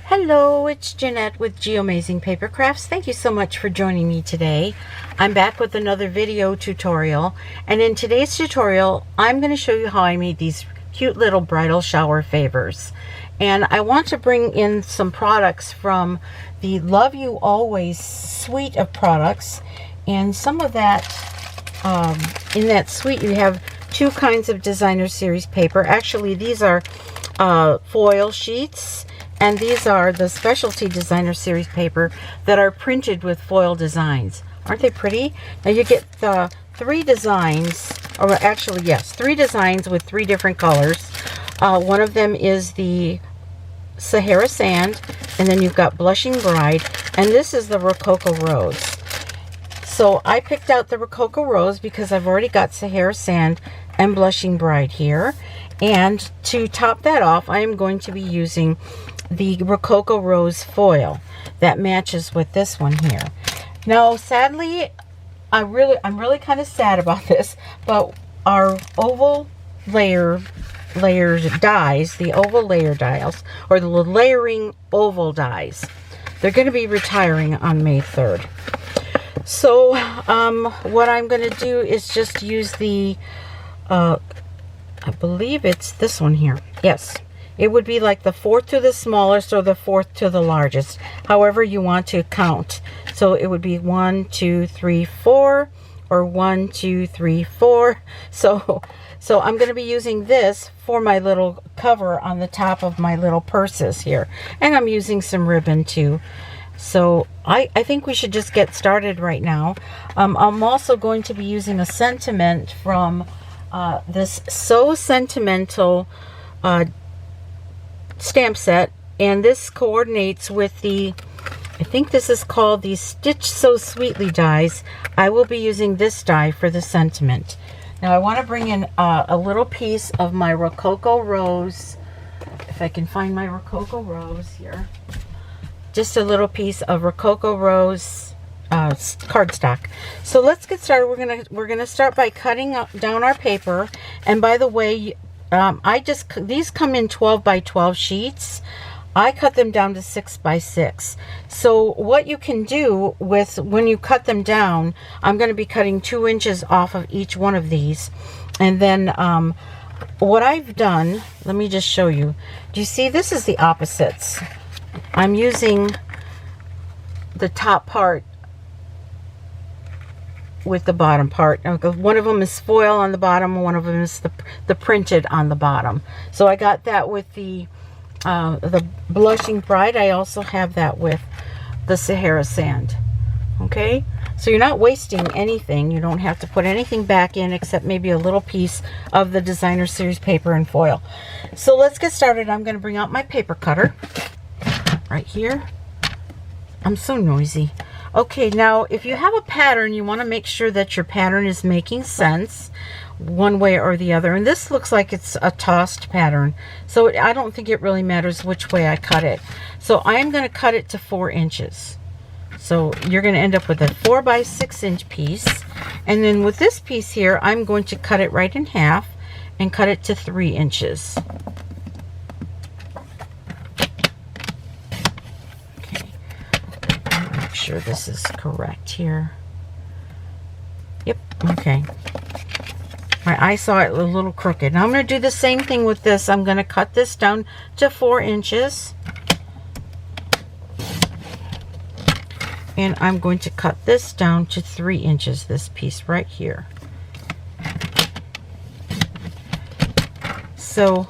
Hello, it's Jeanette with Geomazing Paper Crafts. Thank you so much for joining me today. I'm back with another video tutorial, and in today's tutorial I'm going to show you how I made these cute little bridal shower favors. And I want to bring in some products from the Love You Always suite of products, and some of that in that suite you have two kinds of designer series paper. Actually, these are foil sheets, and these are the specialty designer series paper that are printed with foil designs. Aren't they pretty? Now you get three designs, or actually yes, three designs with three different colors. One of them is the Sahara Sand, and then you've got Blushing Bride, and this is the Rococo Rose. So I picked out the Rococo Rose because I've already got Sahara Sand and Blushing Bride here. And to top that off, I am going to be using the Rococo Rose foil that matches with this one here. Now, sadly, I'm really kind of sad about this, but our oval layered dies, the oval layer dies, or the layering oval dies, they're going to be retiring on May 3rd. So what I'm going to do is just use the I believe it's this one here. Yes, it would be like the fourth to the smallest or the fourth to the largest, however you want to count. So it would be 1, 2, 3, 4, or 1, 2, 3, 4. So I'm going to be using this for my little cover on the top of my little purses here, and I'm using some ribbon too. So I think we should just get started right now. I'm also going to be using a sentiment from this So Sentimental stamp set, and this coordinates with the, I think this is called the Stitch So Sweetly dies. I will be using this die for the sentiment. Now I want to bring in a little piece of my Rococo Rose, if I can find my Rococo Rose here. Just a little piece of Rococo Rose cardstock. So let's get started. We're gonna start by cutting down our paper. And by the way, these come in 12 by 12 sheets. I cut them down to 6 by 6. So what you can do with, when you cut them down, I'm going to be cutting 2 inches off of each one of these. And then what I've done, let me just show you. Do you see, this is the opposites. I'm using the top part with the bottom part. One of them is foil on the bottom, one of them is the printed on the bottom. So I got that with the Blushing Bride. I also have that with the Sahara Sand. Okay, so you're not wasting anything. You don't have to put anything back in except maybe a little piece of the designer series paper and foil. So let's get started. I'm going to bring out my paper cutter right here. I'm so noisy. Okay, now if you have a pattern, you want to make sure that your pattern is making sense one way or the other. And this looks like it's a tossed pattern, so I don't think it really matters which way I cut it. So I am going to cut it to 4 inches. So you're going to end up with a 4 by 6 inch piece. And then with this piece here, I'm going to cut it right in half and cut it to 3 inches. Sure this is correct here. Yep, okay. I saw it a little crooked. Now I'm going to do the same thing with this. I'm going to cut this down to 4 inches. And I'm going to cut this down to 3 inches, this piece right here. So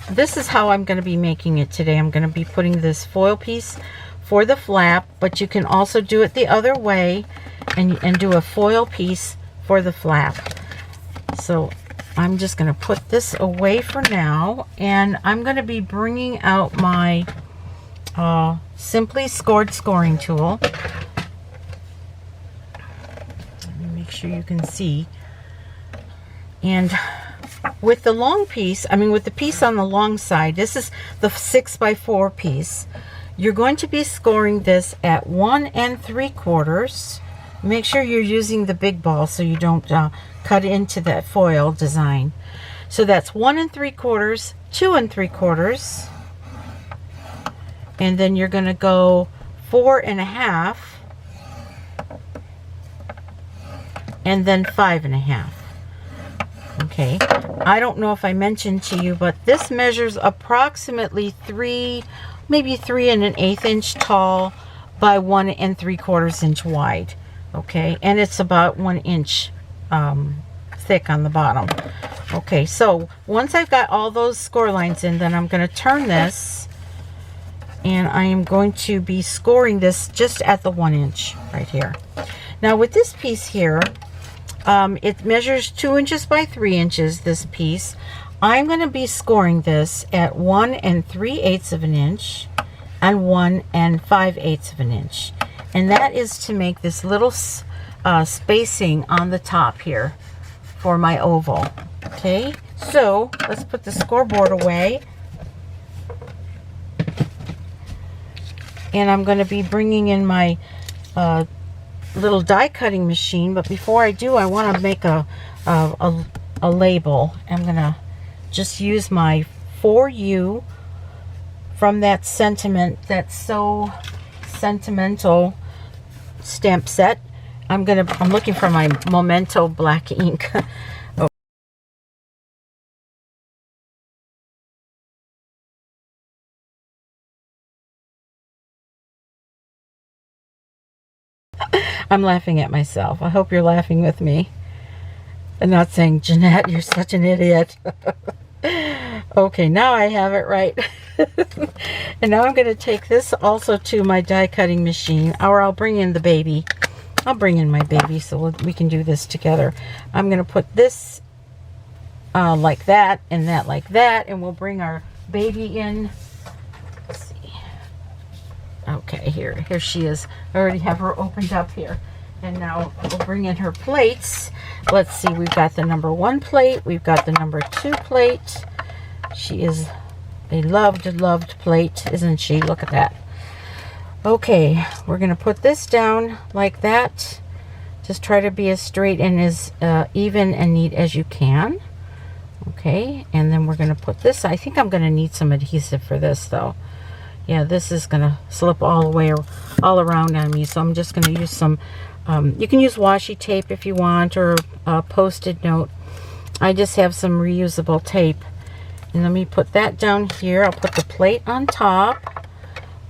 this is how I'm going to be making it today. I'm going to be putting this foil piece for the flap, but you can also do it the other way and do a foil piece for the flap. So I'm just going to put this away for now, and I'm going to be bringing out my Simply Scored scoring tool. Let me make sure you can see. And with the long piece, with the piece on the long side, this is the 6 by 4 piece. You're going to be scoring this at 1 3/4. Make sure you're using the big ball so you don't cut into that foil design. So that's 1 3/4, 2 3/4, and then you're going to go 4.5, and then 5.5. Okay, I don't know if I mentioned to you, but this measures approximately maybe 3 1/8 inch tall by 1 3/4 inch wide. Okay, and it's about 1 inch thick on the bottom. Okay, so once I've got all those score lines in, then I'm going to turn this, and I am going to be scoring this just at the 1 inch right here. Now with this piece here, it measures 2 inches by 3 inches, this piece. I'm going to be scoring this at 1 3/8 of an inch and 1 5/8 of an inch. And that is to make this little spacing on the top here for my oval. Okay, so let's put the scoreboard away. And I'm going to be bringing in my little die cutting machine, but before I do, I want to make a label. I'm going to just use my For You from that sentiment, that's so sentimental stamp set. I'm looking for my Memento black ink. Oh. I'm laughing at myself. I hope you're laughing with me and not saying, Jeanette, you're such an idiot. Okay, now I have it right. And now I'm going to take this also to my die cutting machine, or I'll bring in the baby. I'll bring in my baby so we can do this together. I'm going to put this like that and that like that, and we'll bring our baby in. Let's see. Okay, here she is. I already have her opened up here. And now we'll bring in her plates. Let's see, we've got the number 1 plate. We've got the number 2 plate. She is a loved plate, isn't she? Look at that. Okay, we're going to put this down like that. Just try to be as straight and as even and neat as you can. Okay, and then we're going to put this. I think I'm going to need some adhesive for this, though. Yeah, this is going to slip all the way all around on me, so I'm just going to use some. You can use washi tape if you want, or a Post-it note. I just have some reusable tape. And let me put that down here. I'll put the plate on top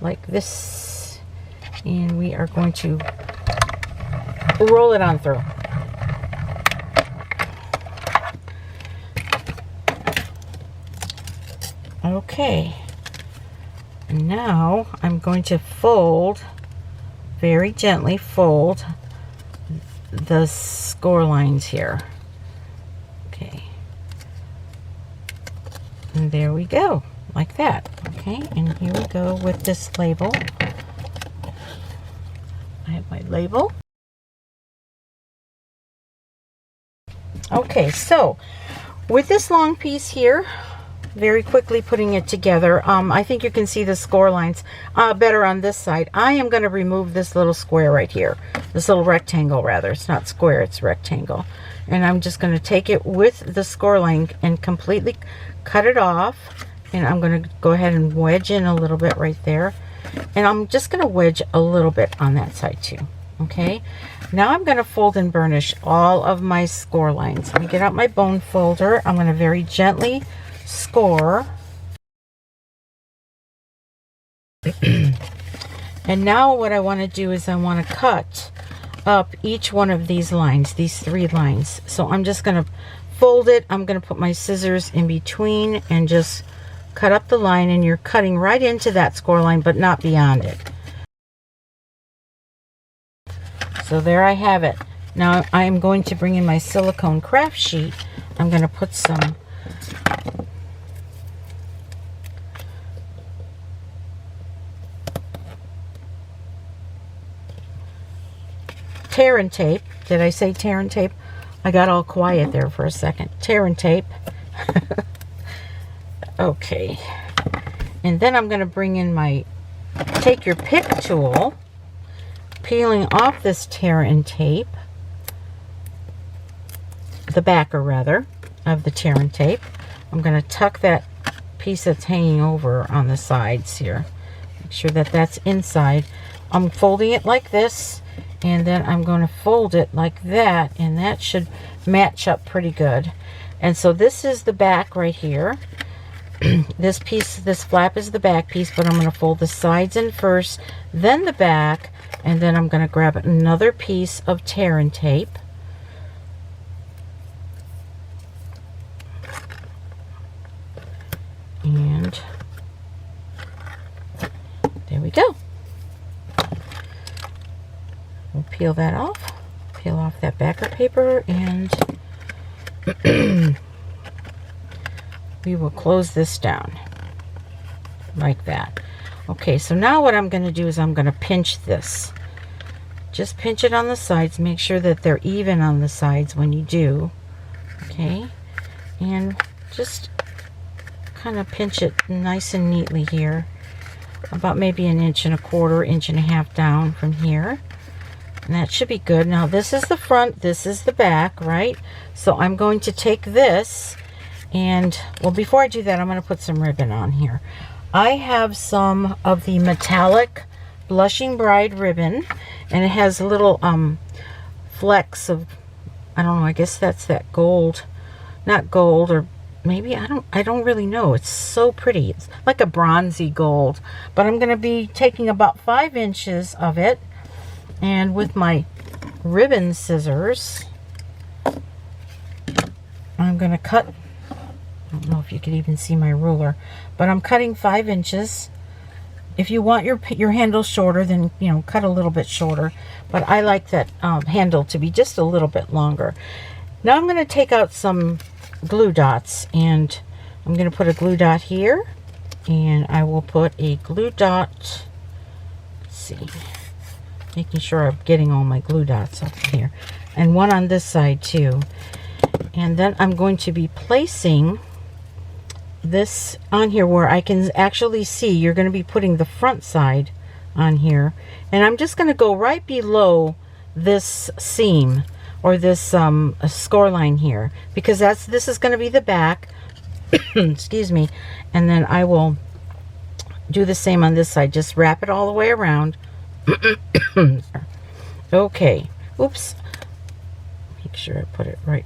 like this, and we are going to roll it on through. Okay, and now I'm going to very gently fold the score lines here. Okay, and there we go, like that. Okay, and here we go with this label. I have my label. Okay, so with this long piece here, very quickly putting it together, I think you can see the score lines better on this side. I am going to remove this little square right here, this little rectangle rather. It's not square, it's rectangle. And I'm just going to take it with the score line and completely cut it off. And I'm going to go ahead and wedge in a little bit right there. And I'm just going to wedge a little bit on that side too. Okay, now I'm going to fold and burnish all of my score lines. Let me get out my bone folder. I'm going to very gently score. And now what I want to do is I want to cut up each one of these lines, these 3 lines. So I'm just going to fold it. I'm going to put my scissors in between and just cut up the line, and you're cutting right into that score line but not beyond it. So there I have it. Now I'm going to bring in my silicone craft sheet. I'm going to put some tear and tape. Did I say tear and tape? I got all quiet there for a second. Tear and tape. Okay. And then I'm going to bring in my take your pick tool, peeling off this tear and tape, the backer rather, of the tear and tape. I'm going to tuck that piece that's hanging over on the sides here. Make sure that that's inside. I'm folding it like this, and then I'm going to fold it like that, and that should match up pretty good. And so this is the back right here. This piece, this flap is the back piece, but I'm going to fold the sides in first, then the back, and then I'm going to grab another piece of tear and tape. And there we go. We'll peel that off. Peel off that backer paper, and we will close this down like that. Okay, so now what I'm going to do is I'm going to pinch this. Just pinch it on the sides. Make sure that they're even on the sides when you do. Okay, and just kind of pinch it nice and neatly here. About maybe 1.25 inches, 1.5 inches down from here. And that should be good. Now this is the front, this is the back, right? So I'm going to take this, and well, before I do that, I'm going to put some ribbon on here. I have some of the metallic Blushing Bride ribbon, and it has little flecks of, I don't know, I guess that's that gold, not gold, or maybe I don't really know. It's so pretty. It's like a bronzy gold, but I'm going to be taking about 5 inches of it, and with my ribbon scissors, I'm going to cut. I don't know if you can even see my ruler, but I'm cutting 5 inches. If you want your handle shorter, then, you know, cut a little bit shorter, but I like that handle to be just a little bit longer. Now I'm going to take out some glue dots, and I'm going to put a glue dot here, and I will put a glue dot, let's see, making sure I'm getting all my glue dots up here, and one on this side too. And then I'm going to be placing this on here where I can actually see. You're going to be putting the front side on here, and I'm just going to go right below this seam, or this score line here, because this is going to be the back. Excuse me. And then I will do the same on this side. Just wrap it all the way around. Okay. Oops. Make sure I put it right.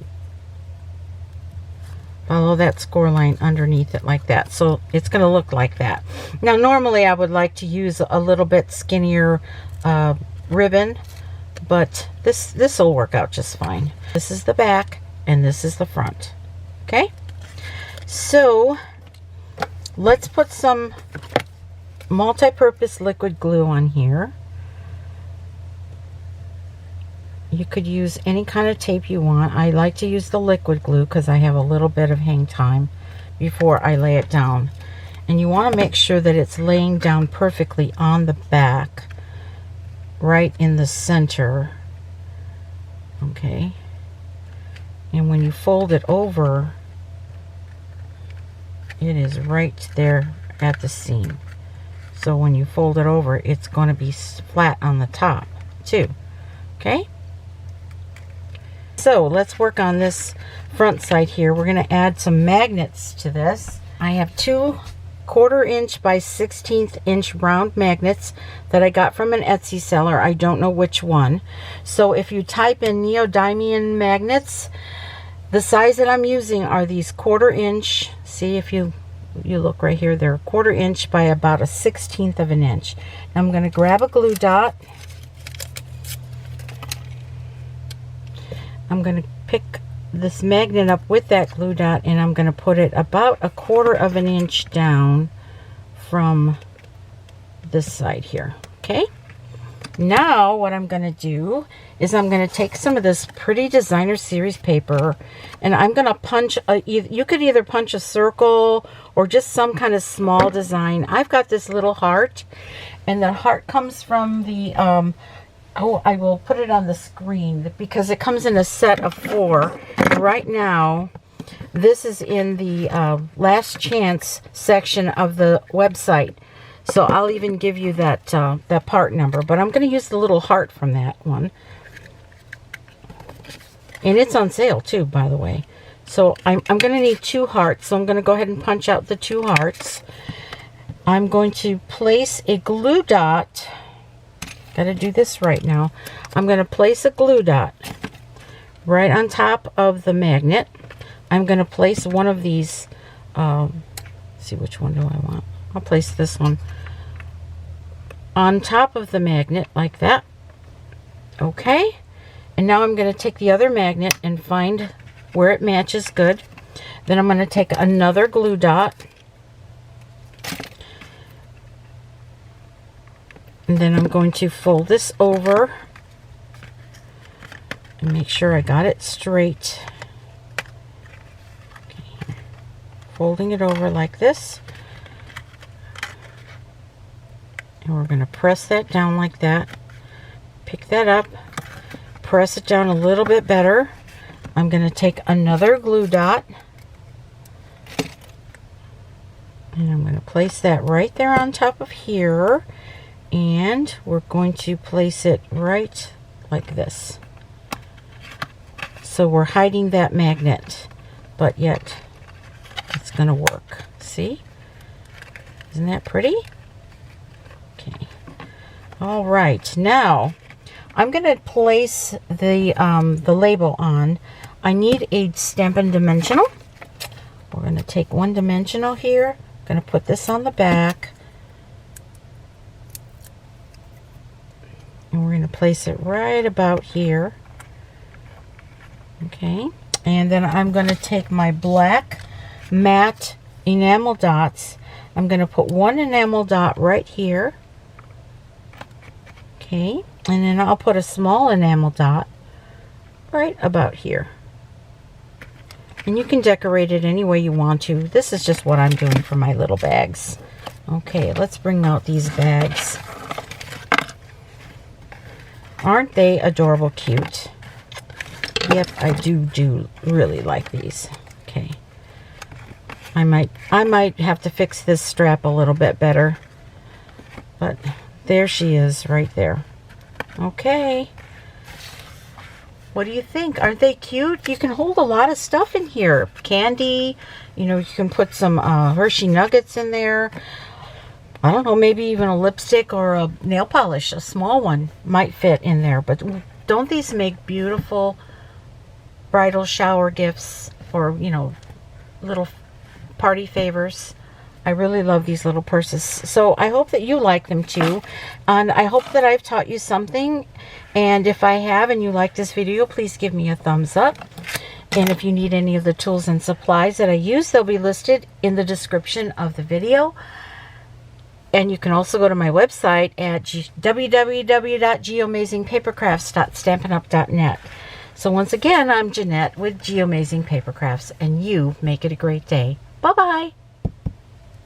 Follow that score line underneath it like that. So it's going to look like that. Now normally I would like to use a little bit skinnier ribbon, but this will work out just fine. This is the back, and this is the front. Okay, so let's put some multi-purpose liquid glue on here. You could use any kind of tape you want. I like to use the liquid glue because I have a little bit of hang time before I lay it down. And you want to make sure that it's laying down perfectly on the back, right in the center. Okay. And when you fold it over, it is right there at the seam. So when you fold it over, it's going to be flat on the top too. Okay. So let's work on this front side here. We're going to add some magnets to this. I have 2 1/4 inch by 1/16 inch round magnets that I got from an Etsy seller. I don't know which one. So if you type in neodymium magnets, the size that I'm using are these 1/4 inch. See, if you look right here, they're 1/4 inch by about 1/16 of an inch. Now I'm going to grab a glue dot. I'm going to pick this magnet up with that glue dot, and I'm going to put it about 1/4 of an inch down from this side here. Okay, now what I'm going to do is I'm going to take some of this pretty designer series paper, and I'm going to punch you could either punch a circle or just some kind of small design. I've got this little heart, and the heart comes from the oh, I will put it on the screen because it comes in a set of 4. Right now, this is in the last chance section of the website. So I'll even give you that that part number. But I'm going to use the little heart from that one. And it's on sale too, by the way. So I'm going to need 2 hearts. So I'm going to go ahead and punch out the 2 hearts. I'm going to place a glue dot. Gotta do this right now. I'm going to place a glue dot right on top of the magnet. I'm going to place one of these. Let's see, which one do I want? I'll place this one on top of the magnet like that. Okay. And now I'm going to take the other magnet and find where it matches good. Then I'm going to take another glue dot. And then I'm going to fold this over and make sure I got it straight. Okay. Folding it over like this. And we're going to press that down like that. Pick that up. Press it down a little bit better. I'm going to take another glue dot. And I'm going to place that right there on top of here. And we're going to place it right like this. So we're hiding that magnet, but yet it's going to work. See? Isn't that pretty? Okay. All right. Now I'm going to place the label on. I need a Stampin' Dimensional. We're going to take one dimensional here. I'm going to put this on the back. And we're going to place it right about here. Okay. And then I'm going to take my black matte enamel dots. I'm going to put one enamel dot right here. Okay. And then I'll put a small enamel dot right about here. And you can decorate it any way you want to. This is just what I'm doing for my little bags. Okay, let's bring out these bags. Aren't they adorable cute? Yep, I do really like these. Okay. I might have to fix this strap a little bit better. But there she is right there. Okay. What do you think? Aren't they cute? You can hold a lot of stuff in here. Candy, you know, you can put some Hershey nuggets in there. I don't know, maybe even a lipstick or a nail polish, a small one might fit in there. But don't these make beautiful bridal shower gifts or, you know, little party favors? I really love these little purses. So I hope that you like them too. And I hope that I've taught you something. And if I have and you like this video, please give me a thumbs up. And if you need any of the tools and supplies that I use, they'll be listed in the description of the video. And you can also go to my website at www.geoamazingpapercrafts.stampinup.net. So once again, I'm Jeanette with Geoamazing Paper Crafts, and you make it a great day.